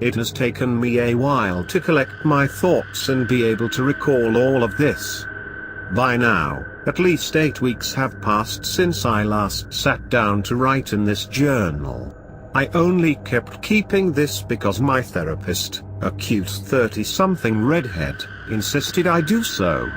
It has taken me a while to collect my thoughts and be able to recall all of this. By now, at least 8 weeks have passed since I last sat down to write in this journal. I only kept keeping this because my therapist, a cute 30-something redhead, insisted I do so.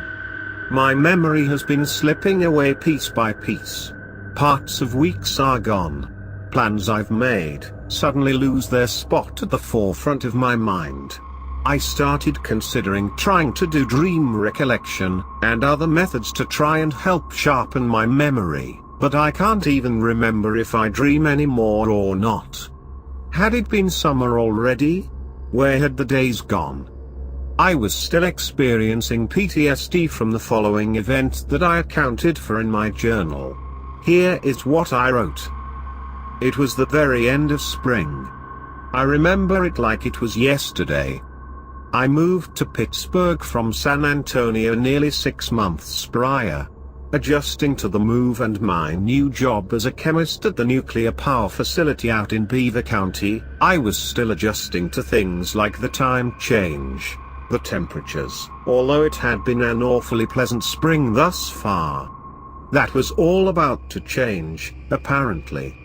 My memory has been slipping away piece by piece. Parts of weeks are gone. Plans I've made suddenly lose their spot at the forefront of my mind. I started considering trying to do dream recollection and other methods to try and help sharpen my memory, but I can't even remember if I dream anymore or not. Had it been summer already? Where had the days gone? I was still experiencing PTSD from the following event that I accounted for in my journal. Here is what I wrote. It was the very end of spring. I remember it like it was yesterday. I moved to Pittsburgh from San Antonio nearly 6 months prior. Adjusting to the move and my new job as a chemist at the nuclear power facility out in Beaver County, I was still adjusting to things like the time change, the temperatures, although it had been an awfully pleasant spring thus far. That was all about to change, apparently.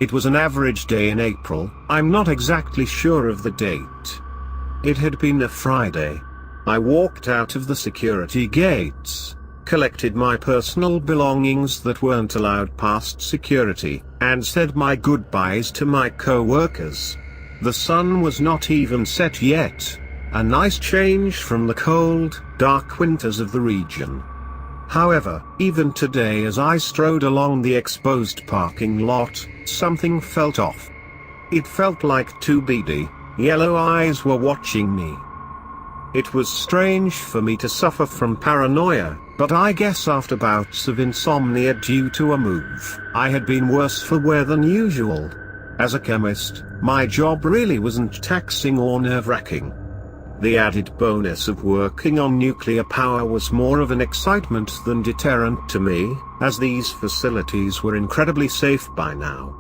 It was an average day in April, I'm not exactly sure of the date. It had been a Friday. I walked out of the security gates, collected my personal belongings that weren't allowed past security, and said my goodbyes to my co-workers. The sun was not even set yet, a nice change from the cold, dark winters of the region. However, even today as I strode along the exposed parking lot, something felt off. It felt like two beady, yellow eyes were watching me. It was strange for me to suffer from paranoia, but I guess after bouts of insomnia due to a move, I had been worse for wear than usual. As a chemist, my job really wasn't taxing or nerve-wracking. The added bonus of working on nuclear power was more of an excitement than deterrent to me, as these facilities were incredibly safe by now.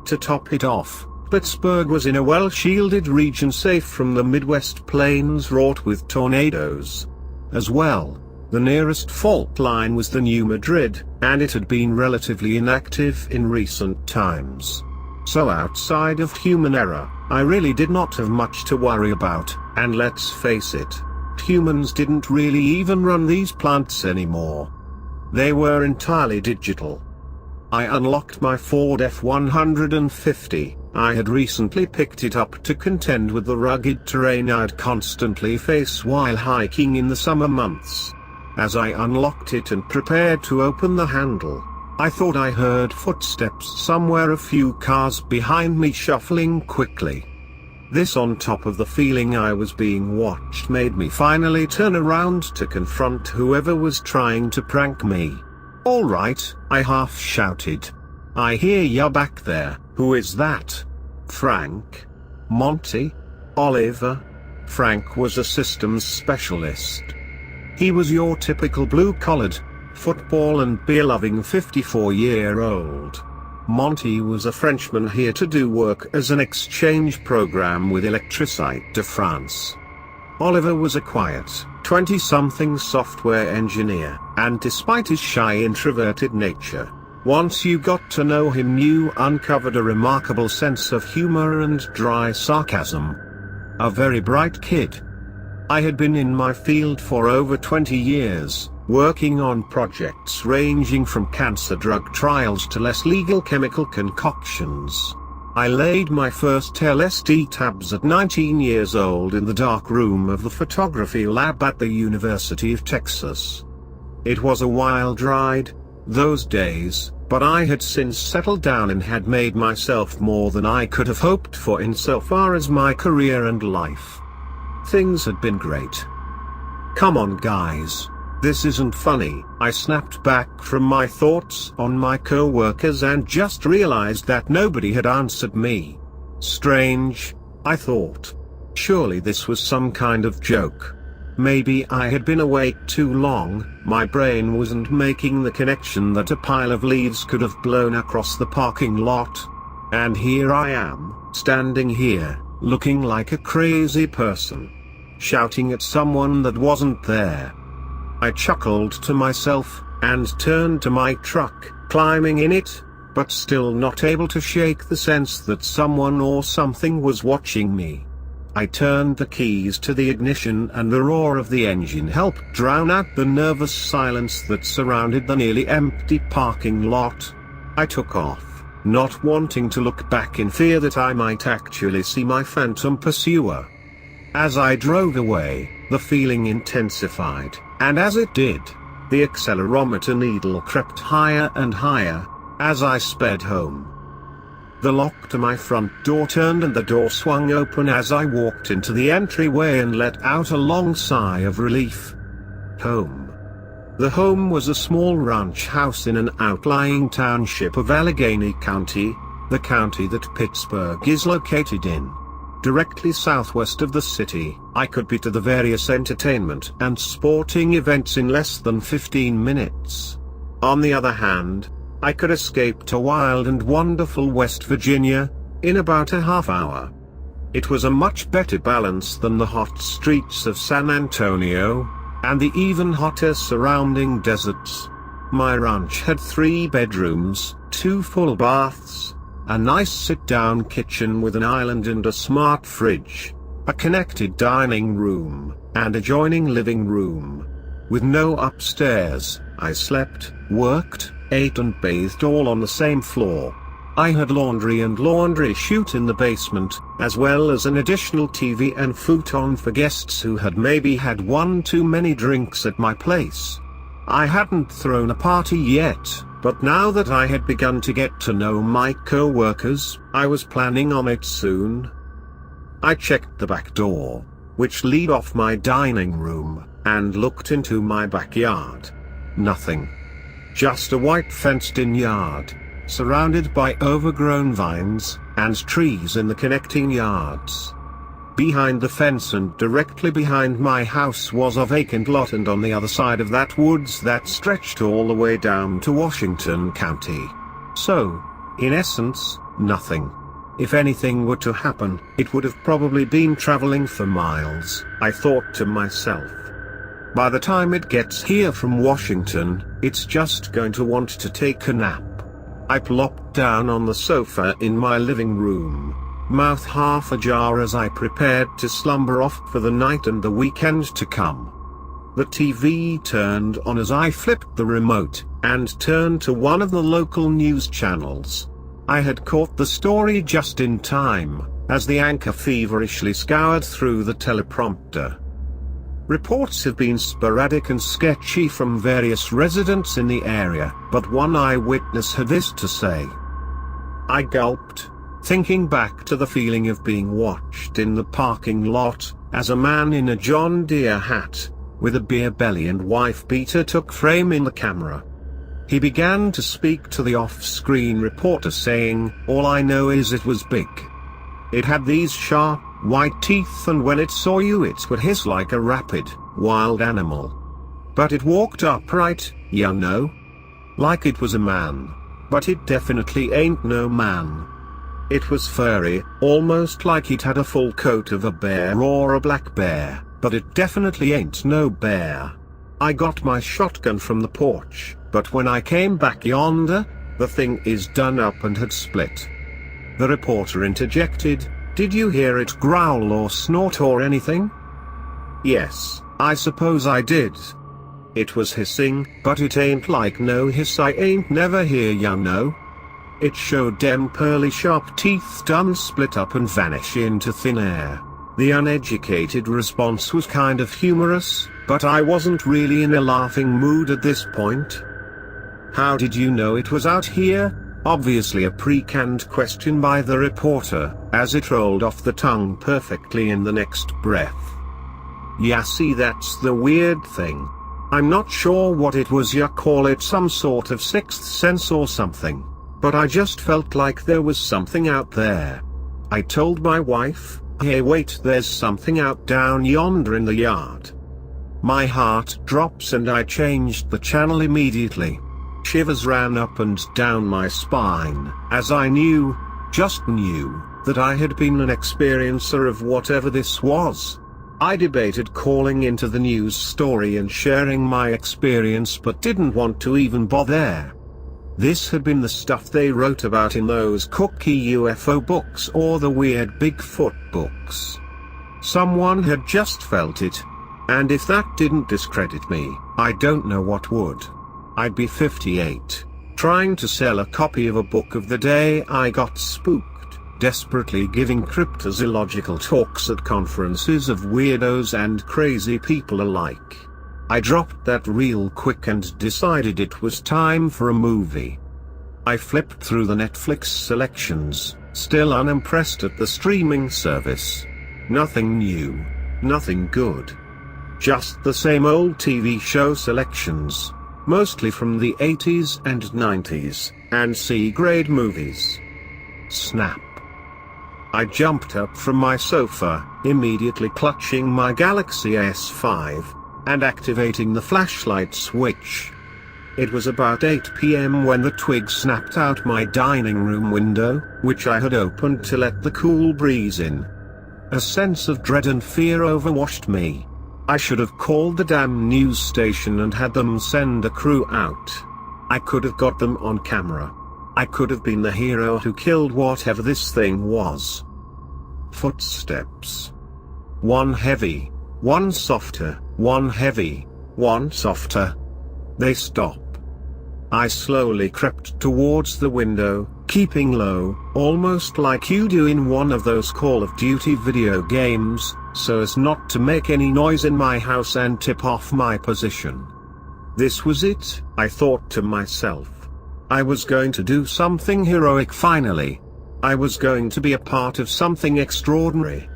To top it off, Pittsburgh was in a well-shielded region safe from the Midwest plains wrought with tornadoes. As well, the nearest fault line was the New Madrid, and it had been relatively inactive in recent times. So outside of human error, I really did not have much to worry about, and let's face it, humans didn't really even run these plants anymore. They were entirely digital. I unlocked my Ford F-150. I had recently picked it up to contend with the rugged terrain I'd constantly face while hiking in the summer months. As I unlocked it and prepared to open the handle, I thought I heard footsteps somewhere, a few cars behind me shuffling quickly. This, on top of the feeling I was being watched, made me finally turn around to confront whoever was trying to prank me. "All right," I half shouted. "I hear ya back there. Who is that? Frank? Monty? Oliver?" Frank was a systems specialist. He was your typical blue-collared, football and beer-loving 54-year-old. Monty was a Frenchman here to do work as an exchange program with Electricité de France. Oliver was a quiet, 20-something software engineer, and despite his shy, introverted nature, once you got to know him, you uncovered a remarkable sense of humor and dry sarcasm. A very bright kid. I had been in my field for over 20 years, working on projects ranging from cancer drug trials to less legal chemical concoctions. I laid my first LSD tabs at 19 years old in the dark room of the photography lab at the University of Texas. It was a wild ride, those days, but I had since settled down and had made myself more than I could have hoped for insofar as my career and life. Things had been great. "Come on guys. This isn't funny," I snapped back from my thoughts on my co-workers and just realized that nobody had answered me. Strange, I thought. Surely this was some kind of joke. Maybe I had been awake too long, my brain wasn't making the connection that a pile of leaves could have blown across the parking lot. And here I am, standing here, looking like a crazy person, shouting at someone that wasn't there. I chuckled to myself, and turned to my truck, climbing in it, but still not able to shake the sense that someone or something was watching me. I turned the keys to the ignition and the roar of the engine helped drown out the nervous silence that surrounded the nearly empty parking lot. I took off, not wanting to look back in fear that I might actually see my phantom pursuer. As I drove away, the feeling intensified, and as it did, the accelerometer needle crept higher and higher, as I sped home. The lock to my front door turned and the door swung open as I walked into the entryway and let out a long sigh of relief. Home. The home was a small ranch house in an outlying township of Allegheny County, the county that Pittsburgh is located in. Directly southwest of the city, I could be to the various entertainment and sporting events in less than 15 minutes. On the other hand, I could escape to wild and wonderful West Virginia in about a half hour. It was a much better balance than the hot streets of San Antonio, and the even hotter surrounding deserts. My ranch had 3 bedrooms, 2 full baths, a nice sit-down kitchen with an island and a smart fridge, a connected dining room, and adjoining living room. With no upstairs, I slept, worked, ate and bathed all on the same floor. I had laundry and laundry chute in the basement, as well as an additional TV and futon for guests who had maybe had one too many drinks at my place. I hadn't thrown a party yet, but now that I had begun to get to know my co-workers, I was planning on it soon. I checked the back door, which led off my dining room, and looked into my backyard. Nothing. Just a white fenced-in yard, surrounded by overgrown vines, and trees in the connecting yards. Behind the fence and directly behind my house was a vacant lot, and on the other side of that woods that stretched all the way down to Washington County. So, in essence, nothing. If anything were to happen, it would have probably been traveling for miles, I thought to myself. By the time it gets here from Washington, it's just going to want to take a nap. I plopped down on the sofa in my living room, mouth half ajar as I prepared to slumber off for the night and the weekend to come. The TV turned on as I flipped the remote, and turned to one of the local news channels. I had caught the story just in time, as the anchor feverishly scoured through the teleprompter. Reports have been sporadic and sketchy from various residents in the area, but one eyewitness had this to say. I gulped, thinking back to the feeling of being watched in the parking lot, as a man in a John Deere hat, with a beer belly and wife beater took frame in the camera. He began to speak to the off-screen reporter saying, "All I know is it was big. It had these sharp, white teeth, and when it saw you it would hiss like a rabid, wild animal. But it walked upright, you know. Like it was a man. But it definitely ain't no man. It was furry, almost like it had a full coat of a bear or a black bear, but it definitely ain't no bear. I got my shotgun from the porch, but when I came back yonder, the thing is done up and had split." The reporter interjected, "Did you hear it growl or snort or anything?" "Yes, I suppose I did. It was hissing, but it ain't like no hiss I ain't never hear, ya know. It showed dem pearly sharp teeth done split up and vanish into thin air." The uneducated response was kind of humorous, but I wasn't really in a laughing mood at this point. "How did you know it was out here?" Obviously a pre-canned question by the reporter, as it rolled off the tongue perfectly in the next breath. "Yeah, see, that's the weird thing. I'm not sure what it was, you call it some sort of sixth sense or something, but I just felt like there was something out there. I told my wife, hey wait, there's something out down yonder in the yard. My heart drops and I changed the channel immediately. Shivers ran up and down my spine, as I knew, just knew, that I had been an experiencer of whatever this was. I debated calling into the news story and sharing my experience, but didn't want to even bother. This had been the stuff they wrote about in those kooky UFO books or the weird Bigfoot books. Someone had just felt it. And if that didn't discredit me, I don't know what would. I'd be 58, trying to sell a copy of a book of the day I got spooked, desperately giving cryptozoological talks at conferences of weirdos and crazy people alike. I dropped that real quick and decided it was time for a movie. I flipped through the Netflix selections, still unimpressed at the streaming service. Nothing new, nothing good. Just the same old TV show selections, mostly from the 80s and 90s, and C-grade movies. Snap. I jumped up from my sofa, immediately clutching my Galaxy S5, and activating the flashlight switch. It was about 8 p.m. when the twig snapped out my dining room window, which I had opened to let the cool breeze in. A sense of dread and fear overwashed me. I should have called the damn news station and had them send a crew out. I could have got them on camera. I could have been the hero who killed whatever this thing was. Footsteps. One heavy, one softer, one heavy, one softer. They stop. I slowly crept towards the window, keeping low, almost like you do in one of those Call of Duty video games, so as not to make any noise in my house and tip off my position. This was it, I thought to myself. I was going to do something heroic finally. I was going to be a part of something extraordinary.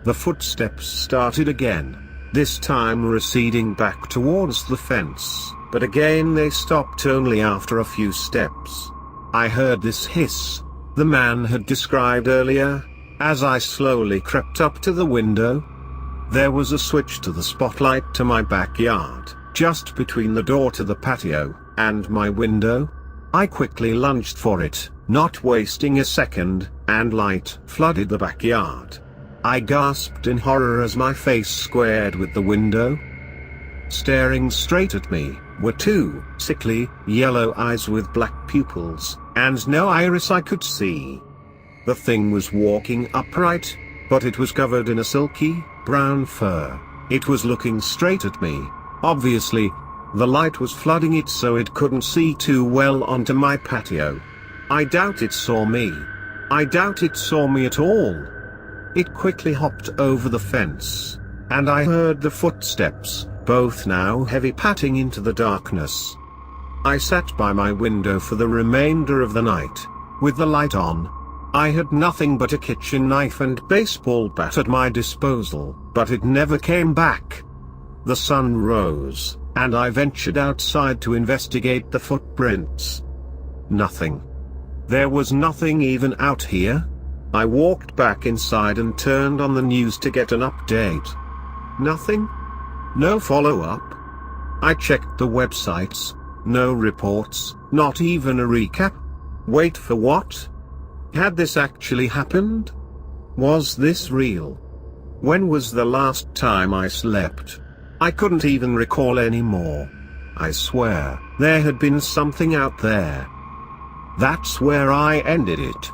The footsteps started again, this time receding back towards the fence, but again they stopped only after a few steps. I heard this hiss, the man had described earlier, as I slowly crept up to the window. There was a switch to the spotlight to my backyard, just between the door to the patio and my window. I quickly lunged for it, not wasting a second, and light flooded the backyard. I gasped in horror as my face squared with the window. Staring straight at me were two sickly, yellow eyes with black pupils, and no iris I could see. The thing was walking upright, but it was covered in a silky, brown fur. It was looking straight at me. Obviously, the light was flooding it so it couldn't see too well onto my patio. I doubt it saw me. I doubt it saw me at all. It quickly hopped over the fence, and I heard the footsteps, both now heavy, patting into the darkness. I sat by my window for the remainder of the night, with the light on. I had nothing but a kitchen knife and baseball bat at my disposal, but it never came back. The sun rose, and I ventured outside to investigate the footprints. Nothing. There was nothing even out here. I walked back inside and turned on the news to get an update. Nothing. No follow-up. I checked the websites. No reports, not even a recap. Wait for what? Had this actually happened? Was this real? When was the last time I slept? I couldn't even recall anymore. I swear, there had been something out there. That's where I ended it.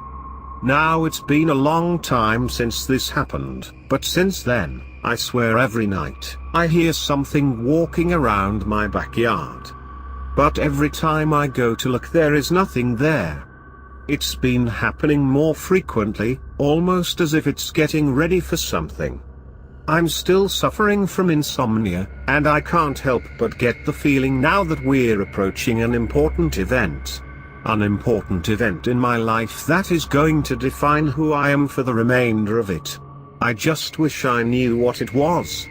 Now it's been a long time since this happened, but since then, I swear every night, I hear something walking around my backyard. But every time I go to look, there is nothing there. It's been happening more frequently, almost as if it's getting ready for something. I'm still suffering from insomnia, and I can't help but get the feeling now that we're approaching an important event. An important event in my life that is going to define who I am for the remainder of it. I just wish I knew what it was.